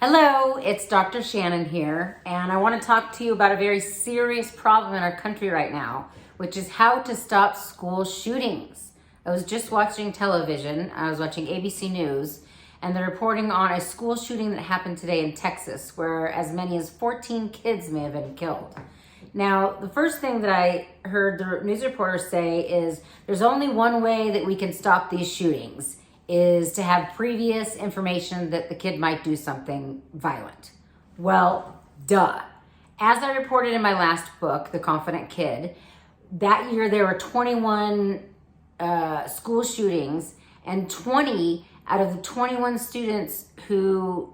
Hello, it's Dr. Shannon here, and I want to talk to you about a very serious problem in our country right now, which is how to stop school shootings. I was just watching television, I was watching ABC News, and they're reporting on a school shooting that happened today in Texas, where as many as 14 kids may have been killed. Now, the first thing that I heard the news reporter say is there's only one way that we can stop these shootings, is to have previous information that the kid might do something violent. Well, duh. As I reported in my last book, The Confident Kid, that year there were 21 school shootings, and 20 out of the 21 students who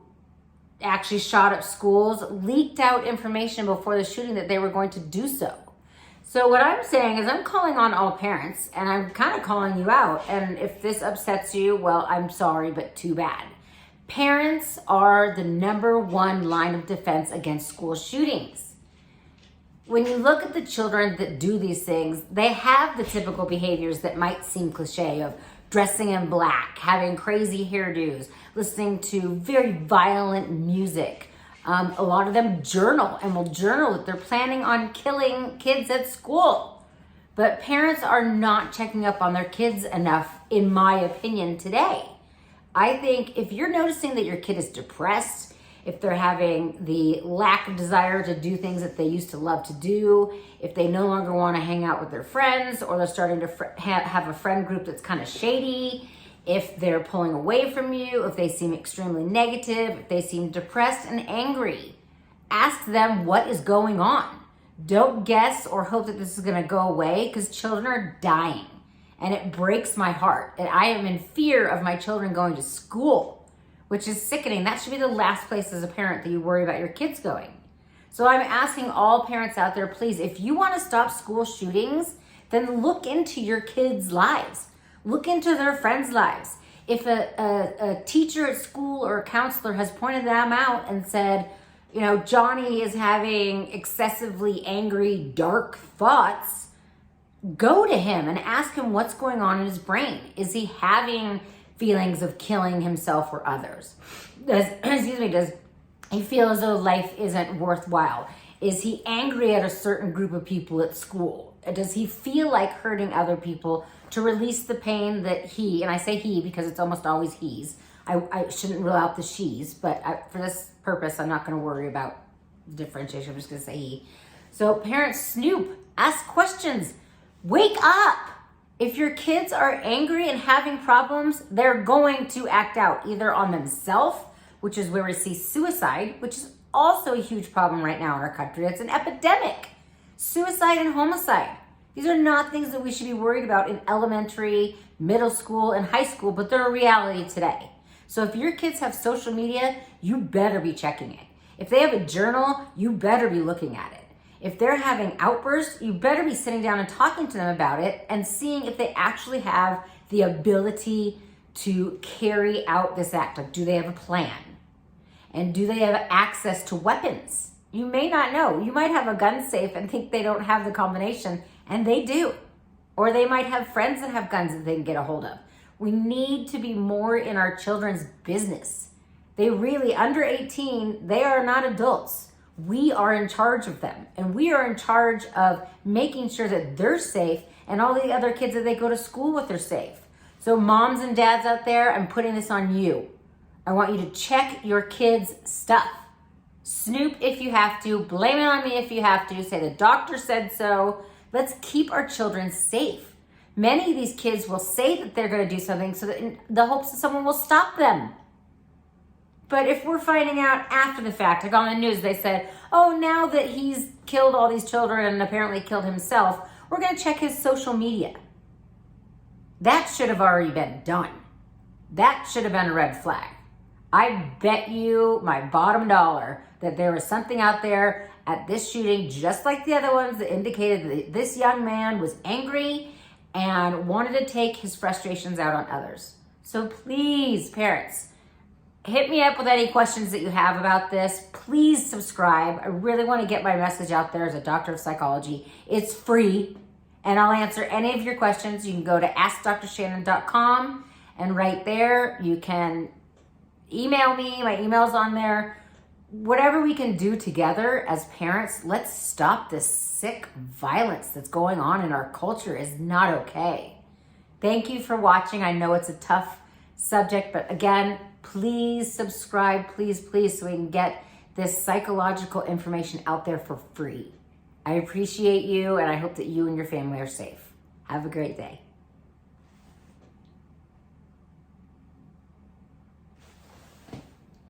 actually shot up schools leaked out information before the shooting that they were going to do so. So what I'm saying is I'm calling on all parents, and I'm kind of calling you out. And if this upsets you, well, I'm sorry, but too bad. Parents are the number one line of defense against school shootings. When you look at the children that do these things, they have the typical behaviors that might seem cliche of dressing in black, having crazy hairdos, listening to very violent music. A lot of them journal and will journal that they're planning on killing kids at school. But parents are not checking up on their kids enough, in my opinion, today. I think if you're noticing that your kid is depressed, if they're having the lack of desire to do things that they used to love to do, if they no longer want to hang out with their friends, or they're starting to have a friend group that's kind of shady, if they're pulling away from you, if they seem extremely negative, if they seem depressed and angry, ask them what is going on. Don't guess or hope that this is going to go away, because children are dying, and it breaks my heart. And I am in fear of my children going to school, which is sickening. That should be the last place as a parent that you worry about your kids going. So I'm asking all parents out there, please, if you want to stop school shootings, then look into your kids' lives. Look into their friends' lives. If a teacher at school or a counselor has pointed them out and said, Johnny is having excessively angry, dark thoughts, go to him and ask him what's going on in his brain. Is he having feelings of killing himself or others? Does he feel as though life isn't worthwhile? Is he angry at a certain group of people at school? Does he feel like hurting other people to release the pain that he, and I say he because it's almost always he's, I shouldn't rule out the she's, but for this purpose, I'm not going to worry about differentiation. I'm just going to say he. So parents, snoop, ask questions, wake up. If your kids are angry and having problems, they're going to act out either on themselves, which is where we see suicide, which is also a huge problem right now in our country. It's an epidemic. Suicide and homicide. These are not things that we should be worried about in elementary, middle school, and high school, but they're a reality today. So if your kids have social media, you better be checking it. If they have a journal, you better be looking at it. If they're having outbursts, you better be sitting down and talking to them about it and seeing if they actually have the ability to carry out this act. Like, do they have a plan? And do they have access to weapons? You may not know. You might have a gun safe and think they don't have the combination, and they do. Or they might have friends that have guns that they can get a hold of. We need to be more in our children's business. They really, under 18, they are not adults. We are in charge of them, and we are in charge of making sure that they're safe and all the other kids that they go to school with are safe. So moms and dads out there, I'm putting this on you. I want you to check your kids' stuff. Snoop if you have to, blame it on me if you have to, say the doctor said so. Let's keep our children safe. Many of these kids will say that they're going to do something so that in the hopes that someone will stop them. But if we're finding out after the fact, like on the news, they said, oh, now that he's killed all these children and apparently killed himself, we're going to check his social media. That should have already been done. That should have been a red flag. I bet you my bottom dollar that there was something out there at this shooting, just like the other ones, that indicated that this young man was angry and wanted to take his frustrations out on others. So please, parents, hit me up with any questions that you have about this. Please subscribe. I really want to get my message out there as a doctor of psychology. It's free, and I'll answer any of your questions. You can go to askdrshannon.com, and right there you can email me, my email's on there. Whatever we can do together as parents, let's stop this sick violence that's going on in our culture. Is not okay. Thank you for watching. I know it's a tough subject, but again, please subscribe, please, so we can get this psychological information out there for free. I appreciate you, and I hope that you and your family are safe. Have a great day.